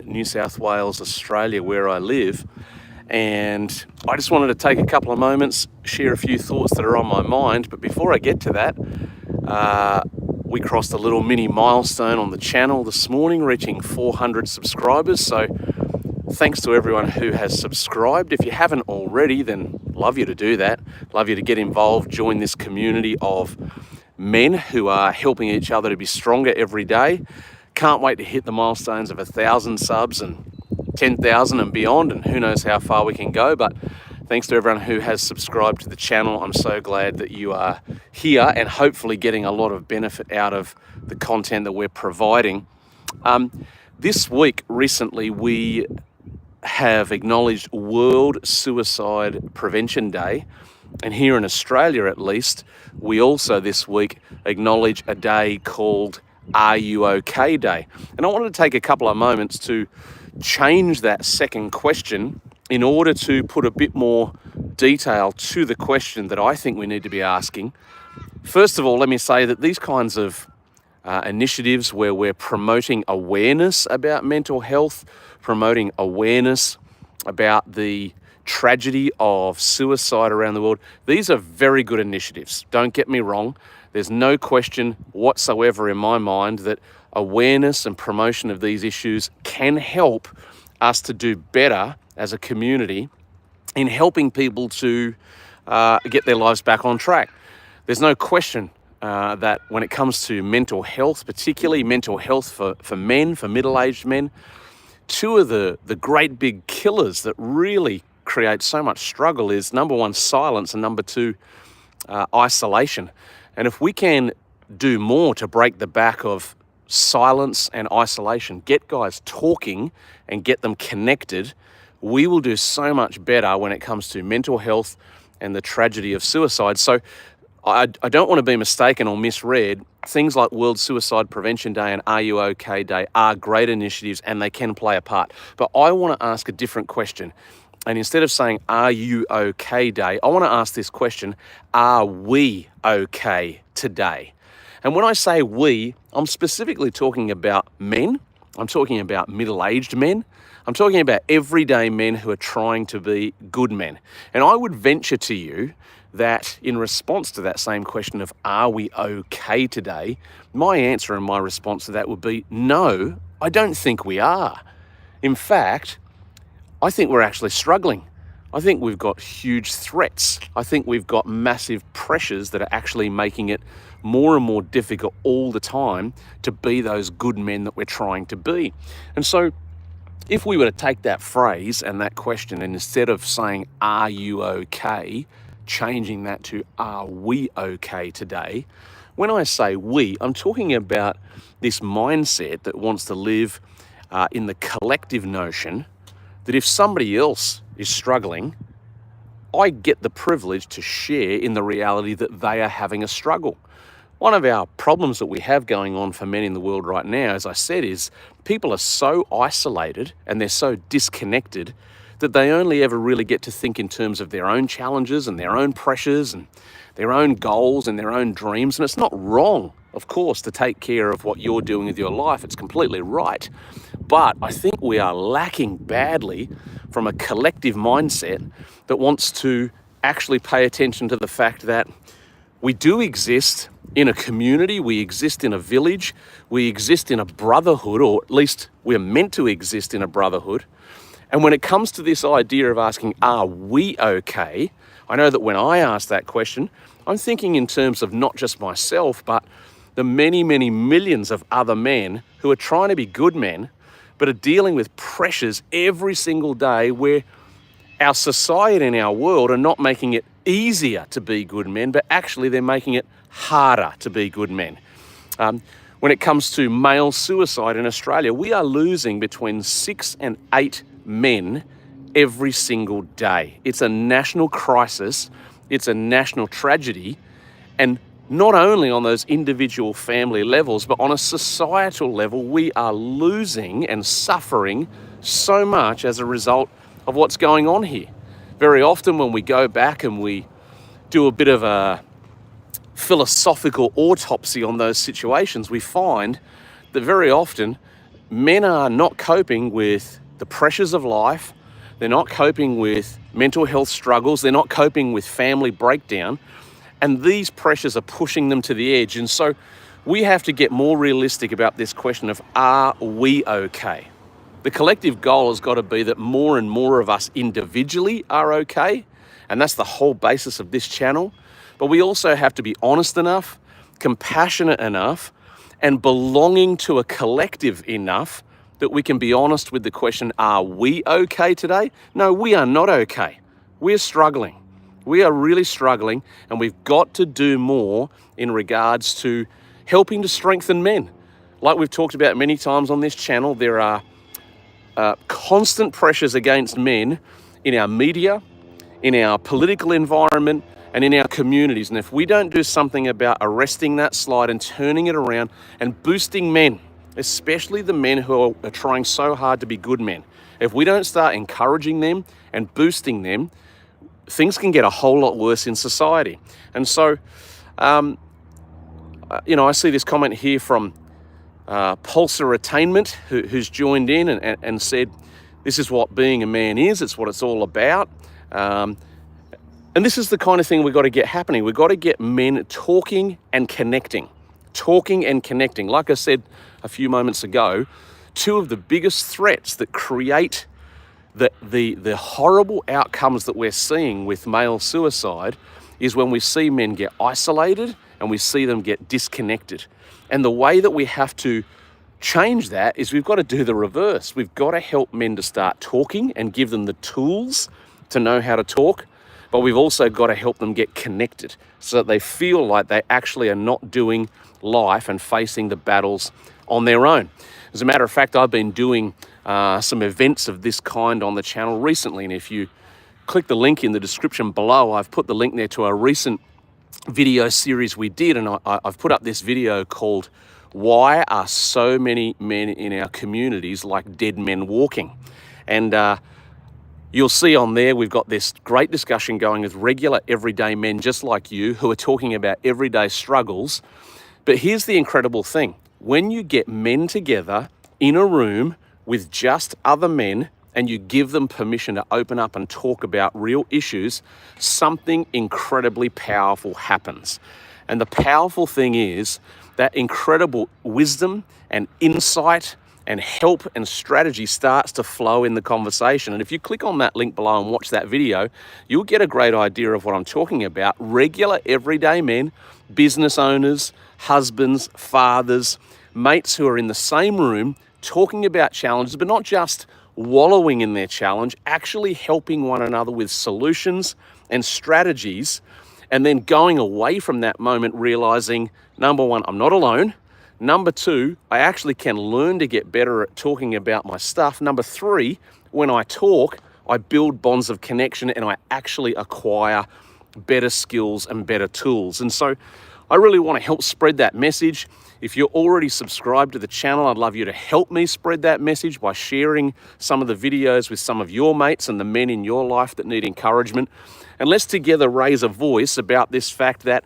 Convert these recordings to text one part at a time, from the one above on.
New South Wales, Australia, where I live. And I just wanted to take a couple of moments, share a few thoughts that are on my mind. But before I get to that, we crossed a little mini milestone on the channel this morning, reaching 400 subscribers. So thanks to everyone who has subscribed. If you haven't already, then love you to do that. Love you to get involved, join this community of men who are helping each other to be stronger every day. Can't wait to hit the milestones of 1,000 subs and 10,000 and beyond, and who knows how far we can go. But thanks to everyone who has subscribed to the channel. I'm so glad that you are here and hopefully getting a lot of benefit out of the content that we're providing. This week, recently, we have acknowledged World Suicide Prevention Day. And here in Australia, at least, we also this week acknowledge a day called Are You OK Day. And I wanted to take a couple of moments to change that second question in order to put a bit more detail to the question that I think we need to be asking. First of all, let me say that these kinds of initiatives where we're promoting awareness about mental health, promoting awareness about the tragedy of suicide around the world, these are very good initiatives. Don't get me wrong. There's no question whatsoever in my mind that awareness and promotion of these issues can help us to do better as a community in helping people to get their lives back on track. There's no question that when it comes to mental health, particularly mental health for men, for middle-aged men, two of the great big killers that really create so much struggle is, number one, silence, and number two, isolation. And if we can do more to break the back of silence and isolation, get guys talking and get them connected, we will do so much better when it comes to mental health and the tragedy of suicide. So I don't want to be mistaken or misread. Things like World Suicide Prevention Day and Are You OK Day are great initiatives and they can play a part. But I want to ask a different question. And instead of saying, Are you OK Day, I want to ask this question, are we okay today? And when I say we, I'm specifically talking about men. I'm talking about middle-aged men. I'm talking about everyday men who are trying to be good men. And I would venture to you that in response to that same question of are we okay today, my answer and my response to that would be no, I don't think we are. In fact, I think we're actually struggling. I think we've got huge threats. I think we've got massive pressures that are actually making it more and more difficult all the time to be those good men that we're trying to be. And so if we were to take that phrase and that question, and instead of saying, are you okay, changing that to, are we okay today? When I say we, I'm talking about this mindset that wants to live in the collective notion that if somebody else is struggling, I get the privilege to share in the reality that they are having a struggle. One of our problems that we have going on for men in the world right now, as I said, is people are so isolated and they're so disconnected that they only ever really get to think in terms of their own challenges and their own pressures and their own goals and their own dreams. And it's not wrong, of course, to take care of what you're doing with your life. It's completely right. But I think we are lacking badly from a collective mindset that wants to actually pay attention to the fact that we do exist in a community, we exist in a village, we exist in a brotherhood, or at least we're meant to exist in a brotherhood. And when it comes to this idea of asking, are we okay? I know that when I ask that question, I'm thinking in terms of not just myself, but the many, many millions of other men who are trying to be good men, but are dealing with pressures every single day where our society and our world are not making it easier to be good men, but actually they're making it harder to be good men. When it comes to male suicide in Australia, we are losing between 6 and 8 men every single day. It's a national crisis. It's a national tragedy. And not only on those individual family levels, but on a societal level, we are losing and suffering so much as a result of what's going on here. Very often when we go back and we do a bit of a philosophical autopsy on those situations, we find that very often men are not coping with the pressures of life. They're not coping with mental health struggles. They're not coping with family breakdown. And these pressures are pushing them to the edge. And so we have to get more realistic about this question of, are we okay? The collective goal has got to be that more and more of us individually are okay. And that's the whole basis of this channel. But we also have to be honest enough, compassionate enough, and belonging to a collective enough that we can be honest with the question, are we okay today? No, we are not okay. We're struggling. We are really struggling, and we've got to do more in regards to helping to strengthen men. Like we've talked about many times on this channel, there are constant pressures against men in our media, in our political environment, and in our communities. And if we don't do something about arresting that slide and turning it around and boosting men, especially the men who are trying so hard to be good men, if we don't start encouraging them and boosting them, things can get a whole lot worse in society. And so, I see this comment here from Pulsar Attainment, who's joined in and said, this is what being a man is, it's what it's all about. And this is the kind of thing we've got to get happening. We've got to get men talking and connecting. Talking and connecting. Like I said a few moments ago, two of the biggest threats that create the horrible outcomes that we're seeing with male suicide is when we see men get isolated and we see them get disconnected. And the way that we have to change that is we've got to do the reverse. We've got to help men to start talking and give them the tools to know how to talk. But we've also got to help them get connected so that they feel like they actually are not doing life and facing the battles on their own. As a matter of fact, I've been doing some events of this kind on the channel recently. And if you click the link in the description below, I've put the link there to a recent video series we did. And I've put up this video called, Why Are So Many Men in Our Communities Like Dead Men Walking? And you'll see on there, we've got this great discussion going with regular everyday men just like you who are talking about everyday struggles. But here's the incredible thing. When you get men together in a room with just other men and you give them permission to open up and talk about real issues, something incredibly powerful happens. And the powerful thing is that incredible wisdom and insight and help and strategy starts to flow in the conversation. And if you click on that link below and watch that video, you'll get a great idea of what I'm talking about. Regular, everyday men, business owners, husbands, fathers, mates who are in the same room talking about challenges, but not just wallowing in their challenge, actually helping one another with solutions and strategies, and then going away from that moment realizing, number one, I'm not alone. Number two, I actually can learn to get better at talking about my stuff. Number three, when I talk, I build bonds of connection and I actually acquire better skills and better tools. And so I really want to help spread that message. If you're already subscribed to the channel, I'd love you to help me spread that message by sharing some of the videos with some of your mates and the men in your life that need encouragement. And let's together raise a voice about this fact that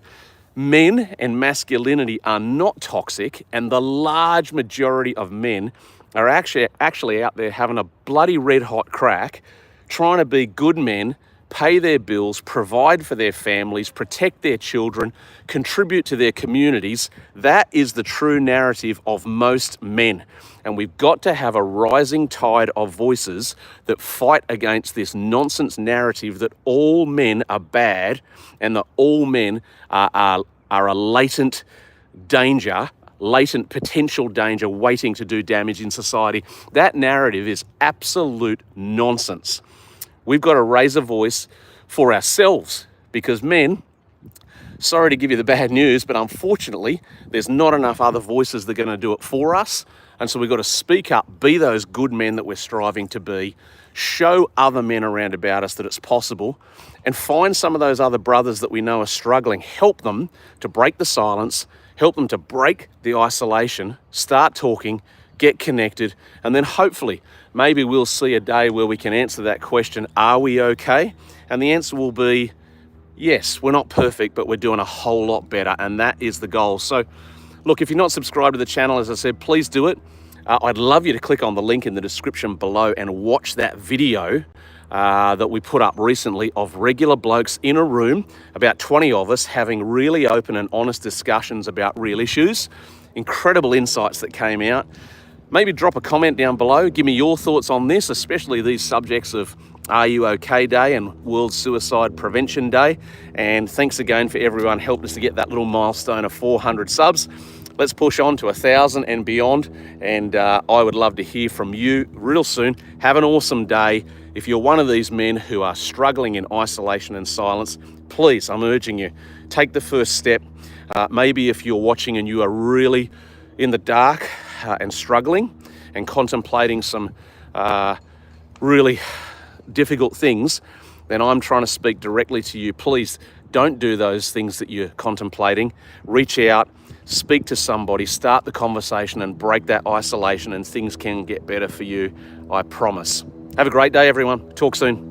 men and masculinity are not toxic, and the large majority of men are actually out there having a bloody red hot crack, trying to be good men, pay their bills, provide for their families, protect their children, contribute to their communities. That is the true narrative of most men. And we've got to have a rising tide of voices that fight against this nonsense narrative that all men are bad and that all men are a latent danger, latent potential danger waiting to do damage in society. That narrative is absolute nonsense. We've got to raise a voice for ourselves because men, sorry to give you the bad news, but unfortunately, there's not enough other voices that are going to do it for us. And so we've got to speak up, be those good men that we're striving to be, show other men around about us that it's possible, and find some of those other brothers that we know are struggling, help them to break the silence, help them to break the isolation, start talking, get connected, and then hopefully maybe we'll see a day where we can answer that question, are we okay? And the answer will be, yes, we're not perfect, but we're doing a whole lot better, and that is the goal. So look, if you're not subscribed to the channel, as I said, please do it. I'd love you to click on the link in the description below and watch that video that we put up recently of regular blokes in a room, about 20 of us, having really open and honest discussions about real issues. Incredible insights that came out. Maybe drop a comment down below, give me your thoughts on this, especially these subjects of Are You OK Day and World Suicide Prevention Day. And thanks again for everyone helping us to get that little milestone of 400 subs. Let's push on to 1,000 and beyond. And I would love to hear from you real soon. Have an awesome day. If you're one of these men who are struggling in isolation and silence, please, I'm urging you, take the first step. Maybe if you're watching and you are really in the dark and struggling and contemplating some really difficult things, then I'm trying to speak directly to you. Please don't do those things that you're contemplating. Reach out, speak to somebody, start the conversation and break that isolation, and things can get better for you, I promise. Have a great day, everyone. Talk soon.